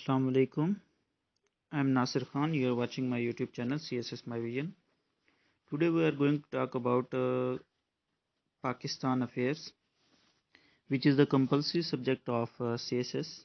Assalamu alaikum. I am Nasir Khan. You are watching my YouTube channel CSS My Vision. Today we are going to talk about Pakistan affairs, which is the compulsory subject of CSS.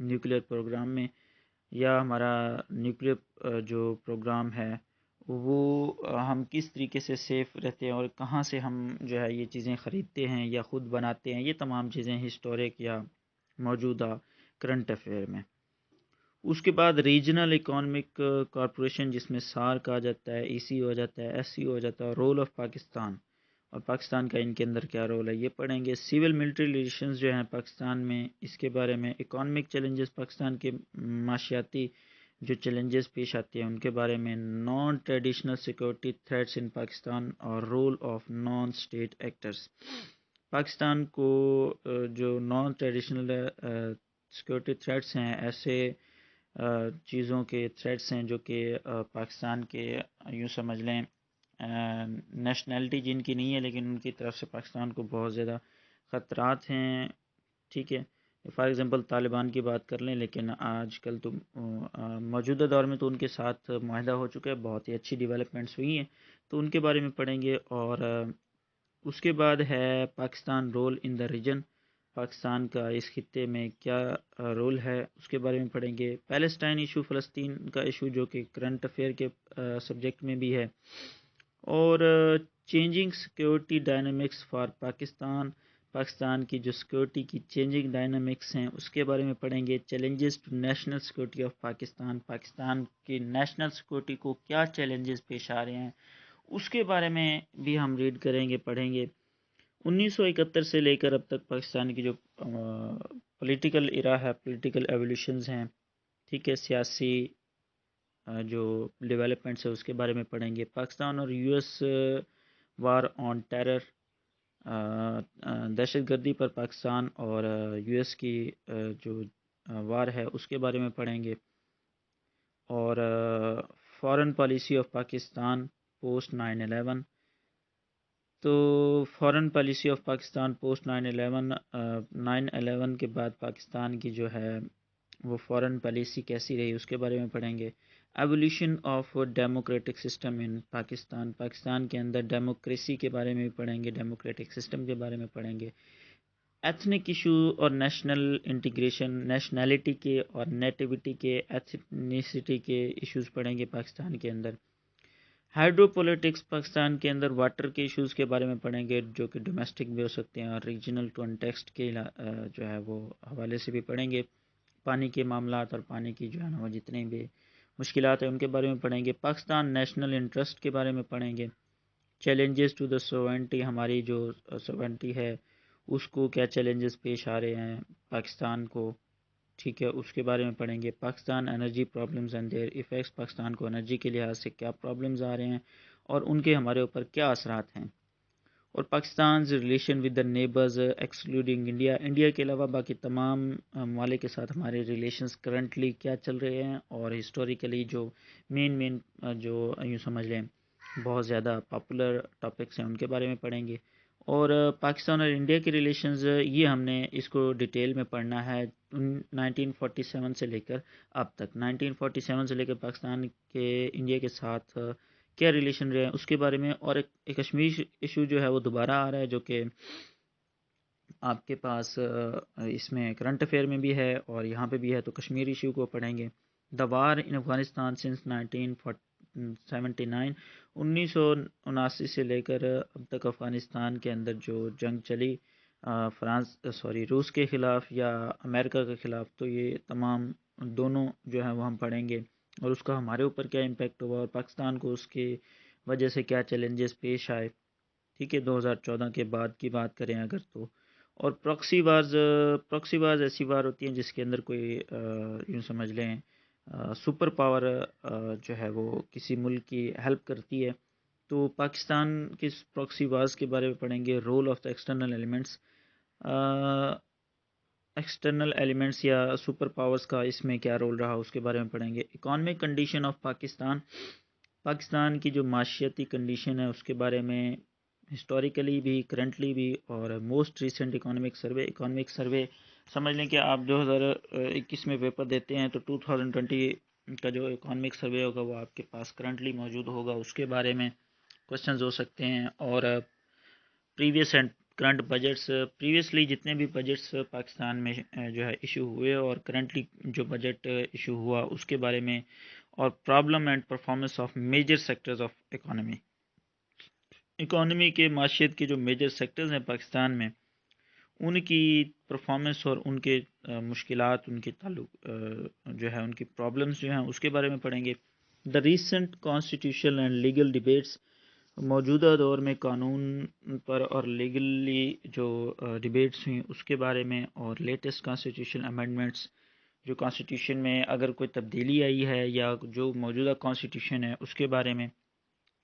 Nuclear programme میں، یا ہمارا nuclear جو programme ہے وہ ہم کس طریقے سے سیف رہتے ہیں، اور کہاں سے ہم جو ہے یہ چیزیں خریدتے ہیں یا خود بناتے ہیں، یہ تمام چیزیں ہسٹورک یا موجودہ کرنٹ افیئر میں۔ اس کے بعد ریجنل اکنامک کارپوریشن، جس میں سارک آ جاتا ہے، ای سی ہو جاتا ہے، ایس سی ہو جاتا ہے، رول آف پاکستان، اور پاکستان کا ان کے اندر کیا رول ہے یہ پڑھیں گے۔ سول ملٹری ریلیشنز جو ہیں پاکستان میں، اس کے بارے میں۔ اکانومک چیلنجز، پاکستان کے معاشیاتی جو چیلنجز پیش آتے ہیں ان کے بارے میں۔ Non traditional security threats in Pakistan اور role of non state actors. Pakistan کو جو نان ٹریڈیشنل سیکورٹی تھریٹس ہیں، ایسے چیزوں کے تھریٹس ہیں جو کہ پاکستان کے یوں سمجھ لیں نیشنلٹی جن کی نہیں ہے لیکن ان کی طرف سے پاکستان کو بہت زیادہ خطرات ہیں، ٹھیک ہے۔ فار ایگزامپل طالبان کی بات کر لیں، لیکن آج کل تو موجودہ دور میں تو ان کے ساتھ معاہدہ ہو چکا ہے، بہت ہی اچھی ڈیولپمنٹس ہوئی ہیں، تو ان کے بارے میں پڑھیں گے۔ اور اس کے بعد ہے Pakistan role in the region, Pakistan کا اس خطے میں کیا رول ہے اس کے بارے میں پڑھیں گے۔ پیلسٹائن ایشو، فلسطین کا ایشو جو کہ کرنٹ افیئر کے سبجیکٹ میں بھی ہے۔ اور changing security dynamics for Pakistan, Pakistan کی جو سیکورٹی کی چینجنگ ڈائنامکس ہیں اس کے بارے میں پڑھیں گے۔ Challenges to national security of Pakistan, Pakistan کی نیشنل سیکورٹی کو کیا چیلنجز پیش آ رہے ہیں اس کے بارے میں بھی ہم ریڈ کریں گے، پڑھیں گے۔ 1971 سے لے کر اب تک پاکستان کی جو پولیٹیکل ایرا ہے، پولیٹیکل ایولیوشنز ہیں، ٹھیک ہے، سیاسی جو ڈیولپمنٹس ہے اس کے بارے میں پڑھیں گے۔ پاکستان اور U S war on terror, دہشت گردی پر پاکستان اور یو ایس کی جو وار ہے اس کے بارے میں پڑھیں گے۔ اور foreign policy of Pakistan post 9/11، تو foreign policy of Pakistan post 9/11 کے بعد پاکستان کی جو ہے وہ فارن پالیسی کیسی رہی اس کے بارے میں پڑھیں گے۔ ایولیوشن آف ڈیموکریٹک سسٹم ان پاکستان، پاکستان کے اندر ڈیموکریسی کے بارے میں بھی پڑھیں گے، ڈیموکریٹک سسٹم کے بارے میں پڑھیں گے۔ ایتھنک ایشو اور نیشنل انٹیگریشن، نیشنلٹی کے اور نیٹیوٹی کے، ایتھنیسٹی کے ایشوز پڑھیں گے پاکستان کے اندر۔ ہائیڈرو پولیٹکس، پاکستان کے اندر واٹر کے ایشوز کے بارے میں پڑھیں گے جو کہ ڈومیسٹک بھی ہو سکتے ہیں اور ریجنل کانٹیکسٹ کے جو ہے وہ حوالے سے بھی پڑھیں گے۔ پانی کے معاملات اور پانی کی جو ہے نا وہ جتنے بھی مشکلات ہیں ان کے بارے میں پڑھیں گے۔ پاکستان نیشنل انٹرسٹ کے بارے میں پڑھیں گے۔ چیلنجز ٹو دا سوورنٹی، ہماری جو سوورنٹی ہے اس کو کیا چیلنجز پیش آ رہے ہیں پاکستان کو، ٹھیک ہے، اس کے بارے میں پڑھیں گے۔ Pakistan energy problems and their effects, Pakistan کو انرجی کے لحاظ سے کیا پرابلمز آ رہے ہیں اور ان کے ہمارے اوپر کیا اثرات ہیں۔ اور Pakistan relation with the neighbours excluding India, India کے علاوہ باقی تمام ممالک کے ساتھ ہمارے ریلیشنز کرنٹلی کیا چل رہے ہیں، اور ہسٹوریکلی جو مین جو یوں سمجھ لیں بہت زیادہ پاپولر ٹاپکس ہیں ان کے بارے میں پڑھیں گے۔ اور پاکستان اور انڈیا کے ریلیشنز، یہ ہم نے اس کو ڈیٹیل میں پڑھنا ہے 1947 سے لے کر اب تک۔ 1947 سے لے کر پاکستان کے انڈیا کے ساتھ کیا ریلیشن رہے ہیں اس کے بارے میں۔ اور ایک کشمیر ایشو جو ہے وہ دوبارہ آ رہا ہے جو کہ آپ کے پاس اس میں کرنٹ افیئر میں بھی ہے اور یہاں پہ بھی ہے، تو کشمیر ایشو کو پڑھیں گے۔ دا وار ان افغانستان سنس 1979، 1979 سے لے کر اب تک افغانستان کے اندر جو جنگ چلی روس کے خلاف یا امریکہ کے خلاف، تو یہ تمام دونوں جو ہیں وہ ہم پڑھیں گے اور اس کا ہمارے اوپر کیا امپیکٹ ہوا اور پاکستان کو اس کی وجہ سے کیا چیلنجز پیش آئے، ٹھیک ہے، 2014 کے بعد کی بات کریں اگر تو۔ اور پراکسی وارز ایسی وار ہوتی ہیں جس کے اندر کوئی یوں سمجھ لیں سپر پاور جو ہے وہ کسی ملک کی ہیلپ کرتی ہے، تو پاکستان کی پراکسی وارز کے بارے میں پڑھیں گے۔ Role of the external elements یا سپر پاورز کا اس میں کیا رول رہا اس کے بارے میں پڑھیں گے۔ Economic condition of Pakistan, Pakistan کی جو معاشیتی کنڈیشن ہے اس کے بارے میں ہسٹوریکلی بھی، کرنٹلی بھی، اور موسٹ ریسنٹ اکانومک سروے سمجھ لیں کہ آپ 2021 میں پیپر دیتے ہیں تو 2020 کا جو اکانومک سروے ہوگا وہ آپ کے پاس کرنٹلی موجود ہوگا، اس کے بارے میں کوسچنز ہو سکتے ہیں۔ اور previous and current budgets previously جتنے بھی بجٹس پاکستان میں جو ہے ایشو ہوئے اور کرنٹلی جو بجٹ ایشو ہوا اس کے بارے میں، اور problem and performance of major sectors of economy کے معاشیت کے جو میجر سیکٹرز ہیں پاکستان میں، ان کی پرفارمنس اور ان کے مشکلات، ان کے تعلق جو ہے ان کی پرابلمس جو ہیں اس کے بارے میں پڑھیں گے۔ The recent constitutional and legal debates, موجودہ دور میں قانون پر اور لیگلی جو ڈیبیٹس ہوئیں اس کے بارے میں، اور لیٹسٹ کانسٹیٹیوشن امینڈمنٹس، جو کانسٹیٹیوشن میں اگر کوئی تبدیلی آئی ہے یا جو موجودہ کانسٹیٹیوشن ہے اس کے بارے میں،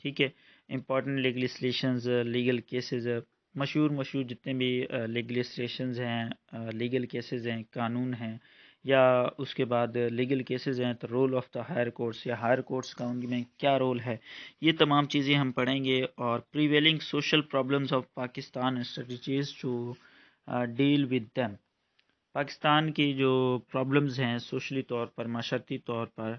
ٹھیک ہے۔ امپورٹنٹ لیگلسلیشنز، لیگل کیسز، مشہور جتنے بھی لیگلسلیشنز ہیں، لیگل کیسز ہیں، قانون ہیں، یا اس کے بعد لیگل کیسز ہیں، تو role of the higher courts یا ہائر کورٹس کا ان میں کیا رول ہے، یہ تمام چیزیں ہم پڑھیں گے۔ اور prevailing social problems of Pakistan and strategies to deal with them, Pakistan کی جو پرابلمز ہیں سوشلی طور پر، معاشرتی طور پر،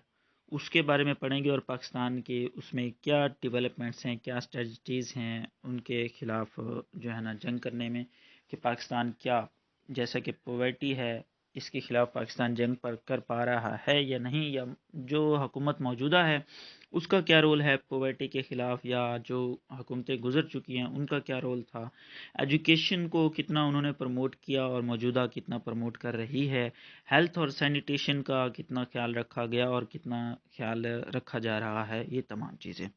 اس کے بارے میں پڑھیں گے، اور پاکستان کے اس میں کیا ڈیولپمنٹس ہیں، کیا اسٹریٹجیز ہیں ان کے خلاف جو ہے نا جنگ کرنے میں، کہ پاکستان کیا، جیسا کہ پوورٹی ہے اس کے خلاف پاکستان جنگ پر کر پا رہا ہے یا نہیں، یا جو حکومت موجودہ ہے اس کا کیا رول ہے پوورٹی کے خلاف، یا جو حکومتیں گزر چکی ہیں ان کا کیا رول تھا، ایجوکیشن کو کتنا انہوں نے پروموٹ کیا اور موجودہ کتنا پروموٹ کر رہی ہے، ہیلتھ اور سینیٹیشن کا کتنا خیال رکھا گیا اور کتنا خیال رکھا جا رہا ہے، یہ تمام چیزیں۔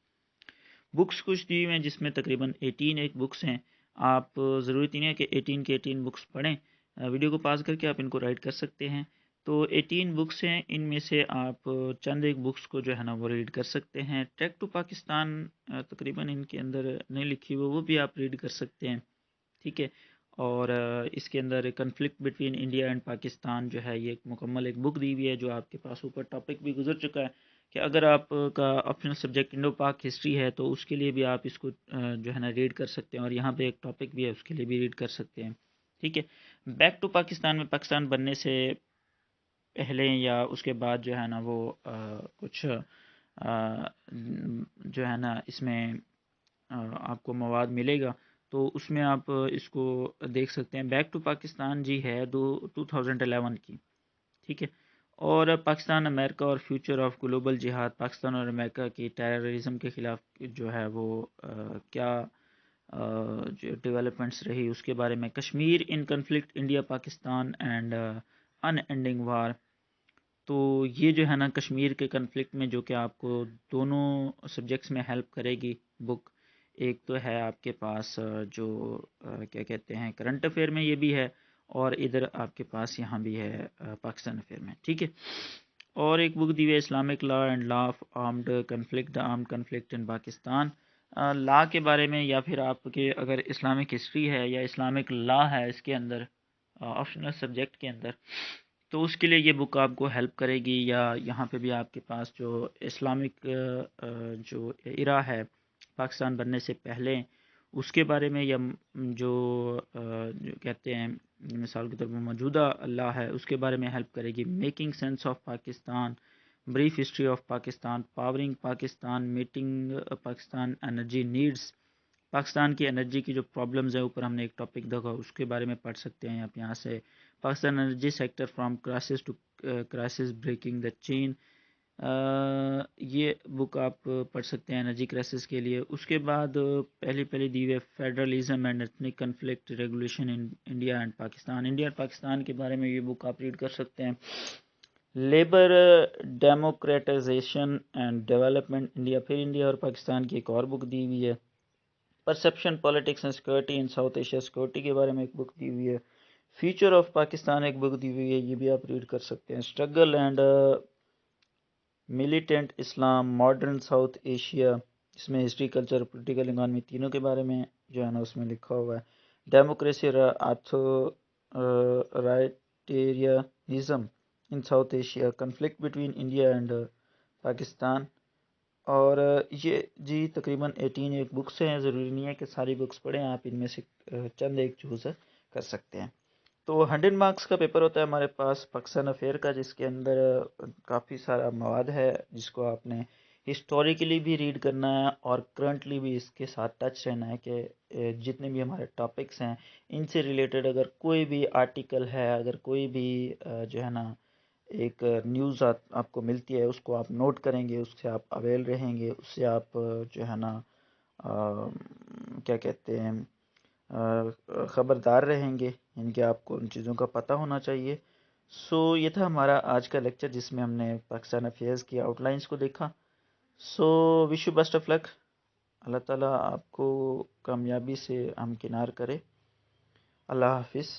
بکس کچھ دی ہیں جس میں تقریباً 18 ایک بکس ہیں، آپ ضرورت نہیں ہے کہ 18 کے 18 بکس پڑھیں، ویڈیو کو پاز کر کے آپ ان کو رائٹ کر سکتے ہیں۔ تو 18 بکس ہیں، ان میں سے آپ چند ایک بکس کو جو ہے نا وہ ریڈ کر سکتے ہیں۔ ٹریک ٹو پاکستان تقریباً ان کے اندر نہیں لکھی ہوئی، وہ بھی آپ ریڈ کر سکتے ہیں، ٹھیک ہے۔ اور اس کے اندر conflict between India and Pakistan جو ہے یہ ایک مکمل ایک بک دی ہوئی ہے، جو آپ کے پاس اوپر ٹاپک بھی گزر چکا ہے کہ اگر آپ کا آپشنل سبجیکٹ انڈو پاک ہسٹری ہے تو اس کے لیے بھی آپ اس کو جو ہے نا ریڈ کر سکتے ہیں، اور یہاں پہ ایک ٹاپک بھی ہے اس کے لیے بھی ریڈ کر سکتے ہیں، ٹھیک ہے۔ بیک ٹو پاکستان میں پاکستان بننے سے پہلے یا اس کے بعد جو ہے نا وہ کچھ جو ہے نا اس میں آپ کو مواد ملے گا، تو اس میں آپ اس کو دیکھ سکتے ہیں۔ بیک ٹو پاکستان جی ہے 2011 کی، ٹھیک ہے۔ اور پاکستان امریکہ اور فیوچر آف گلوبل جہاد، پاکستان اور امریکہ کی ٹیررزم کے خلاف جو ہے وہ کیا جو ڈیولپمنٹس رہی اس کے بارے میں۔ Kashmir in conflict, India Pakistan and unending war, تو یہ جو ہے نا کشمیر کے کنفلکٹ میں جو کہ آپ کو دونوں سبجیکٹس میں ہیلپ کرے گی بک، ایک تو ہے آپ کے پاس جو کیا کہتے ہیں کرنٹ افیئر میں یہ بھی ہے، اور ادھر آپ کے پاس یہاں بھی ہے پاکستان افیئر میں، ٹھیک ہے۔ اور ایک بک دی ہوئی ہے Islamic law and law of armed conflict, the armed conflict in Pakistan, law کے بارے میں، یا پھر آپ کے اگر اسلامک ہسٹری ہے یا اسلامک لا ہے اس کے اندر آپشنل سبجیکٹ کے اندر، تو اس کے لیے یہ بک آپ کو ہیلپ کرے گی۔ یا یہاں پہ بھی آپ کے پاس جو اسلامک جو ایرا ہے پاکستان بننے سے پہلے اس کے بارے میں، یا جو کہتے ہیں مثال کے طور پر موجودہ اللہ ہے اس کے بارے میں ہیلپ کرے گی۔ Making sense of Pakistan, brief history of Pakistan, powering Pakistan, meeting Pakistan energy needs, Pakistan کی انرجی کی جو پرابلمز ہیں اوپر ہم نے ایک ٹاپک دیکھا اس کے بارے میں پڑھ سکتے ہیں آپ یہاں سے۔ Pakistan energy sector from crisis to crisis breaking the chain, یہ بک آپ پڑھ سکتے ہیں انرجی کرائسس کے لیے۔ اس کے بعد پہلی دی ہوئے federalism and ethnic conflict regulation in India and Pakistan, India اور پاکستان کے بارے میں یہ بک آپ ریڈ کر سکتے ہیں۔ لیبر ڈیموکریٹائزیشن اینڈ ڈیولپمنٹ انڈیا، پھر انڈیا اور پاکستان کی ایک اور بک دی ہوئی ہے۔ Perception politics and security in South Asia, security کے بارے میں ایک بک دی ہوئی ہے۔ فیوچر آف پاکستان ایک بک دی ہوئی ہے، یہ بھی آپ ریڈ کر سکتے ہیں۔ Struggle and militant Islam, modern South Asia, اس میں ہسٹری، کلچر، پولیٹیکل اکانومی تینوں کے بارے میں جو ہے نا اس میں لکھا ہوا ہے۔ Democracy authoritarianism in South Asia, conflict between India and Pakistan, اور یہ جی تقریباً 18 ایک بکس ہیں، ضروری نہیں ہے کہ ساری بکس پڑھیں، آپ ان میں سے چند ایک چوز کر سکتے ہیں۔ تو 100 مارکس کا پیپر ہوتا ہے ہمارے پاس پاکستان افیئر کا، جس کے اندر کافی سارا مواد ہے جس کو آپ نے ہسٹوریکلی بھی ریڈ کرنا ہے اور کرنٹلی بھی اس کے ساتھ ٹچ رہنا ہے کہ جتنے بھی ہمارے ٹاپکس ہیں ان سے ریلیٹڈ اگر کوئی بھی آرٹیکل ہے، اگر کوئی بھی جو ہے نا ایک نیوز آپ کو ملتی ہے، اس کو آپ نوٹ کریں گے، اس سے آپ اویل رہیں گے، اس سے آپ جو ہے نا کیا کہتے ہیں خبردار رہیں گے، یعنی کہ آپ کو ان چیزوں کا پتہ ہونا چاہیے۔ سو یہ تھا ہمارا آج کا لیکچر جس میں ہم نے پاکستان افیئرز کی آؤٹ لائنس کو دیکھا۔ سو وش یو بیسٹ آف لک۔ اللہ تعالیٰ آپ کو کامیابی سے ہمکنار کرے۔ اللہ حافظ۔